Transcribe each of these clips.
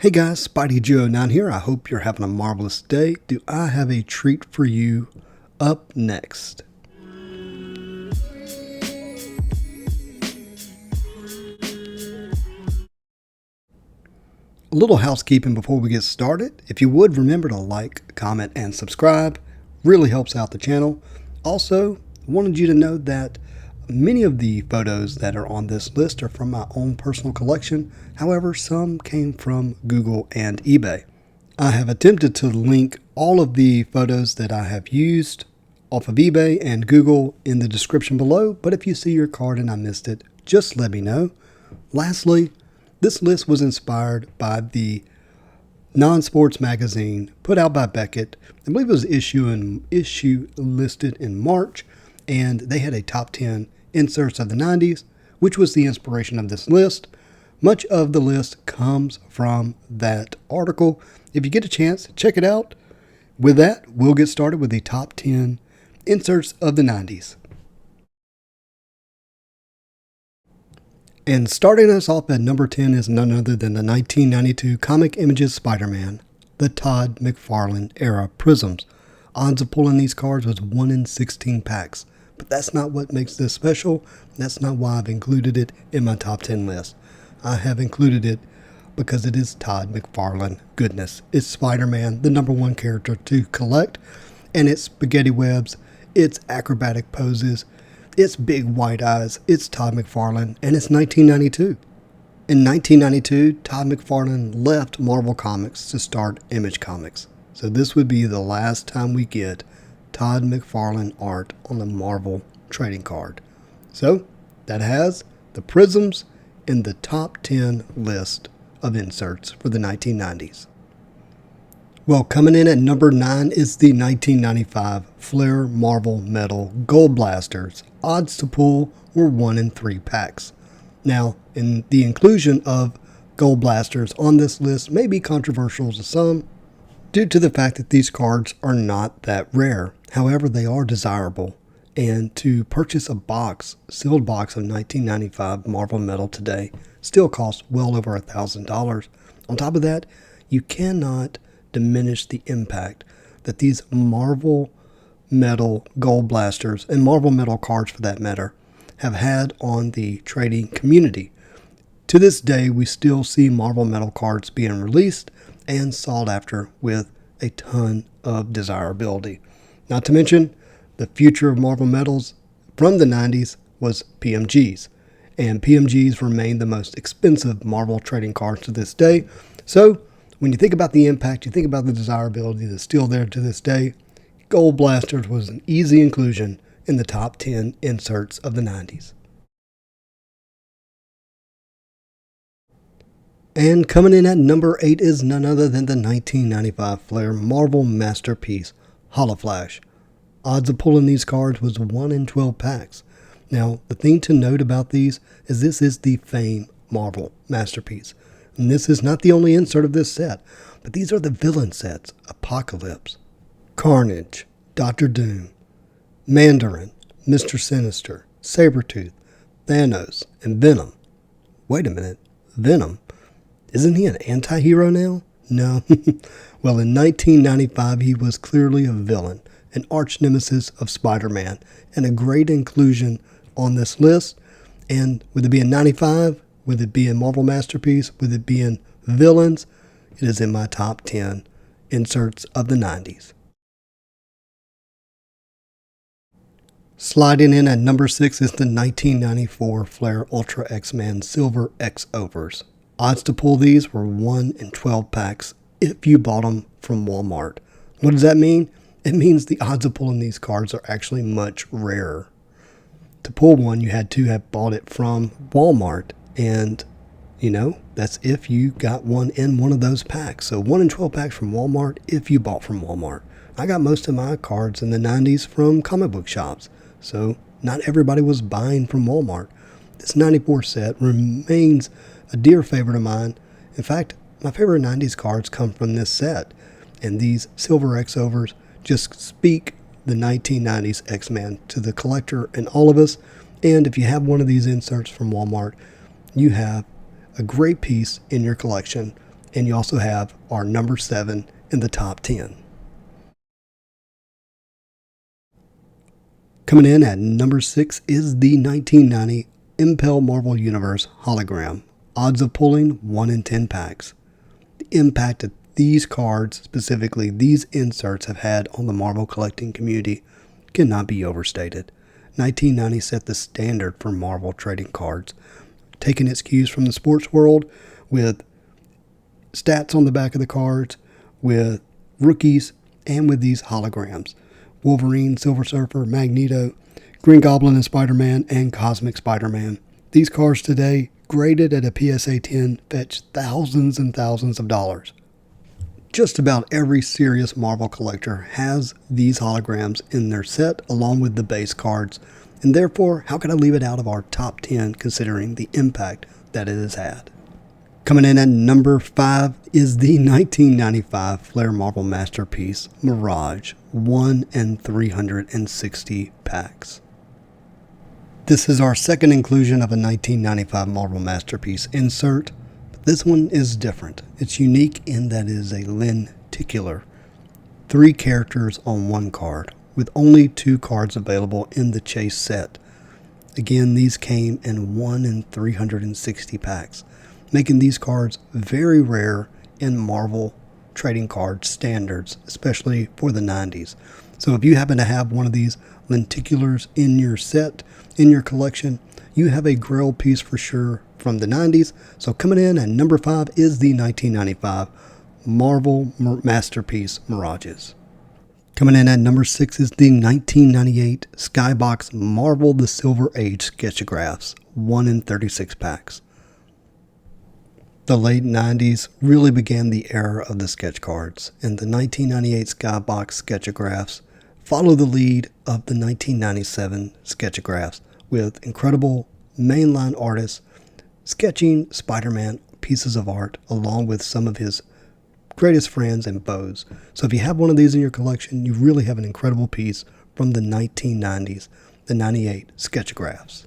Hey guys, Spidey09 here. I hope you're having a marvelous day. Do I have a treat for you up next? A little housekeeping before we get started. If you would, remember to like, comment, and subscribe. Really helps out the channel. Also, I wanted you to know that many of the photos that are on this list are from my own personal collection. However, some came from Google and eBay. I have attempted to link all of the photos that I have used off of eBay and Google in the description below, but if you see your card and I missed it, just let me know. Lastly, this list was inspired by the non-sports magazine put out by Beckett. I believe it was issue listed in March, and they had a top 10 inserts of the 90s, which was the inspiration of this list. Much of the list comes from that article. If you get a chance, check it out. With that, we'll get started with the top 10 inserts of the 90s. And starting us off at number 10 is none other than the 1992 Comic Images Spider-Man, the Todd McFarlane Era Prisms. Odds of pulling these cards was 1 in 16 packs. But that's not what makes this special. That's not why I've included it in my top 10 list. I have included it because it is Todd McFarlane goodness. It's Spider-Man, the #1 character to collect, and it's spaghetti webs, it's acrobatic poses, it's big white eyes, it's Todd McFarlane, and it's 1992. In 1992, Todd McFarlane left Marvel Comics to start Image Comics. So this would be the last time we get Todd McFarlane art on the Marvel trading card. So that has the Prisms in the top 10 list of inserts for the 1990s. Well, coming in at number 9 is the 1995 Flair Marvel Metal Gold Blasters. Odds to pull were 1 in 3 packs. Now, in the inclusion of Gold Blasters on this list may be controversial to some, due to the fact that these cards are not that rare. However, they are desirable, and to purchase a sealed box of 1995 Marvel Metal today still costs well over $1,000. On top of that, you cannot diminish the impact that these Marvel Metal Gold Blasters, and Marvel Metal cards for that matter, have had on the trading community. To this day, we still see Marvel Metal cards being released and sought after with a ton of desirability. Not to mention, the future of Marvel Metals from the 90s was PMGs, and PMGs remain the most expensive Marvel trading cards to this day. So when you think about the impact, you think about the desirability that's still there to this day, Gold Blasters was an easy inclusion in the top 10 inserts of the 90s. And coming in at number 8 is none other than the 1995 Flair Marvel Masterpiece Holoflash. Odds of pulling these cards was 1 in 12 packs. Now, the thing to note about these is this is the Fame Marvel Masterpiece. And this is not the only insert of this set, but these are the villain sets: Apocalypse, Carnage, Doctor Doom, Mandarin, Mr. Sinister, Sabretooth, Thanos, and Venom. Wait a minute, Venom? Isn't he an anti-hero now? No. Well, in 1995, he was clearly a villain, an arch nemesis of Spider-Man, and a great inclusion on this list. And with it being 95, with it being Marvel Masterpiece, with it being villains, it is in my top 10 inserts of the 90s. Sliding in at number 6 is the 1994 Flair Ultra X-Men Silver X-Overs. Odds to pull these were 1 in 12 packs if you bought them from Walmart. What does that mean? It means the odds of pulling these cards are actually much rarer. To pull one, you had to have bought it from Walmart, and that's if you got one in one of those packs. So 1 in 12 packs from Walmart if you bought from Walmart. I got most of my cards in the 90s from comic book shops, so not everybody was buying from Walmart. This 94 set remains a dear favorite of mine. In fact, my favorite 90s cards come from this set, and these Silver X-Overs just speak the 1990s X-Men to the collector and all of us. And if you have one of these inserts from Walmart, you have a great piece in your collection And you also have our number 7 in the top 10. Coming in at number 6 is the 1990 Impel Marvel Universe Hologram. Odds of pulling 1 in 10 packs. The impact that these cards, specifically these inserts, have had on the Marvel collecting community cannot be overstated. 1990 set the standard for Marvel trading cards, taking its cues from the sports world with stats on the back of the cards, with rookies, and with these holograms. Wolverine, Silver Surfer, Magneto, Green Goblin and Spider-Man, and Cosmic Spider-Man. These cards today, graded at a PSA 10, fetch thousands and thousands of dollars. Just about every serious Marvel collector has these holograms in their set along with the base cards, and therefore, how could I leave it out of our top 10 considering the impact that it has had? Coming in at number 5 is the 1995 Flair Marvel Masterpiece Mirage, 1 in 360 packs. This is our second inclusion of a 1995 Marvel Masterpiece insert, but this one is different. It's unique in that it is a lenticular, 3 characters on 1 card, with only 2 cards available in the Chase set. Again, these came in 1 in 360 packs, making these cards very rare in Marvel trading card standards, especially for the 90s. So if you happen to have one of these lenticulars in your set, in your collection, you have a grail piece for sure from the 90s. So coming in at number 5 is the 1995 Marvel Masterpiece Mirages. Coming in at number 6 is the 1998 Skybox Marvel The Silver Age Sketchagraphs, 1 in 36 packs. The late 90s really began the era of the sketch cards, and the 1998 Skybox Sketchagraphs follow the lead of the 1997 Sketchagraphs, with incredible mainline artists sketching Spider-Man pieces of art along with some of his greatest friends and foes. So if you have one of these in your collection, you really have an incredible piece from the 1990s, the 98 Sketchagraphs.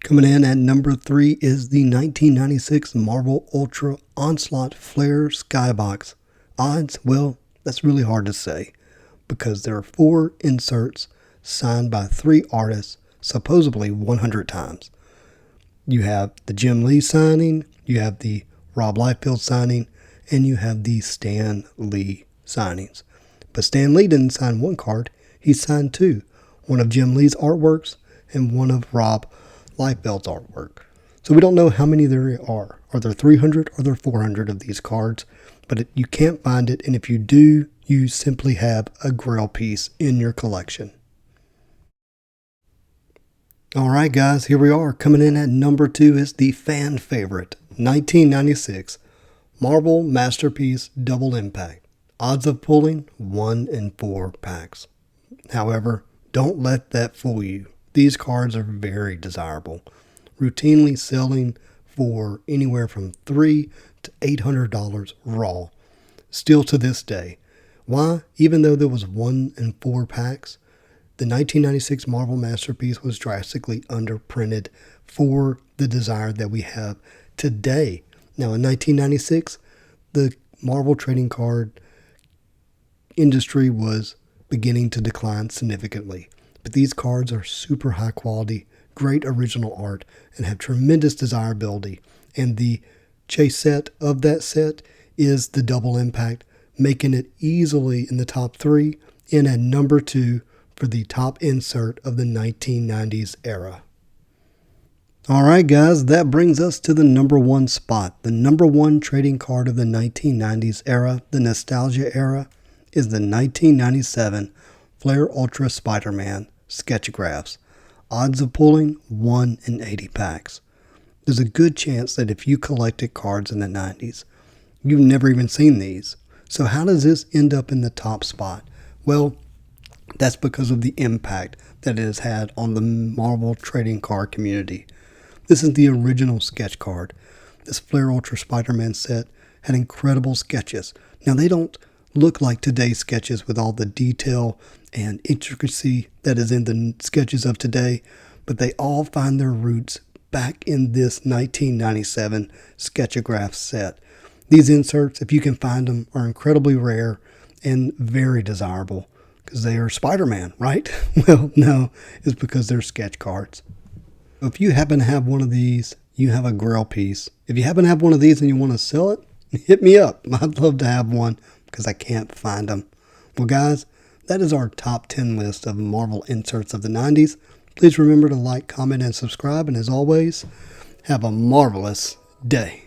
Coming in at number 3 is the 1996 Marvel Ultra Onslaught Flair Skybox. Odds, well, that's really hard to say, because there are 4 inserts signed by 3 artists, supposedly 100 times. You have the Jim Lee signing, you have the Rob Liefeld signing, and you have the Stan Lee signings. But Stan Lee didn't sign 1 card, he signed 2. One of Jim Lee's artworks and one of Rob Liefeld's artwork. So we don't know how many there are. Are there 300 or are there 400 of these cards? But you can't find it, and if you do, you simply have a grail piece in your collection. Alright guys, here we are. Coming in at number 2 is the fan favorite, 1996 Marvel Masterpiece Double Impact. Odds of pulling 1 in 4 packs. However, don't let that fool you. These cards are very desirable, routinely selling for anywhere from $300 to $800 raw, still to this day. Why? Even though there was 1 in 4 packs, the 1996 Marvel Masterpiece was drastically underprinted for the desire that we have today. Now in 1996, the Marvel trading card industry was beginning to decline significantly. But these cards are super high quality, great original art, and have tremendous desirability. And the chase set of that set is the double impact, making it easily in the top 3 and at number 2 for the top insert of the 1990s era. Alright guys, that brings us to the number 1 spot. The number 1 trading card of the 1990s era, the nostalgia era, is the 1997 Flair Ultra Spider-Man Sketchagraphs. Odds of pulling 1 in 80 packs. There's a good chance that if you collected cards in the 90s, you've never even seen these. So how does this end up in the top spot? Well, that's because of the impact that it has had on the Marvel trading card community. This is the original sketch card. This Flair Ultra Spider-Man set had incredible sketches. Now they don't look like today's sketches with all the detail and intricacy that is in the sketches of today, but they all find their roots back in this 1997 Sketchagraphs set. These inserts, if you can find them, are incredibly rare and very desirable because they are Spider-Man, right? Well, no, it's because they're sketch cards. If you happen to have one of these, you have a grail piece. If you happen to have one of these and you want to sell it, hit me up. I'd love to have one because I can't find them. Well, guys, that is our top 10 list of Marvel inserts of the 90s. Please remember to like, comment, and subscribe. And as always, have a marvelous day.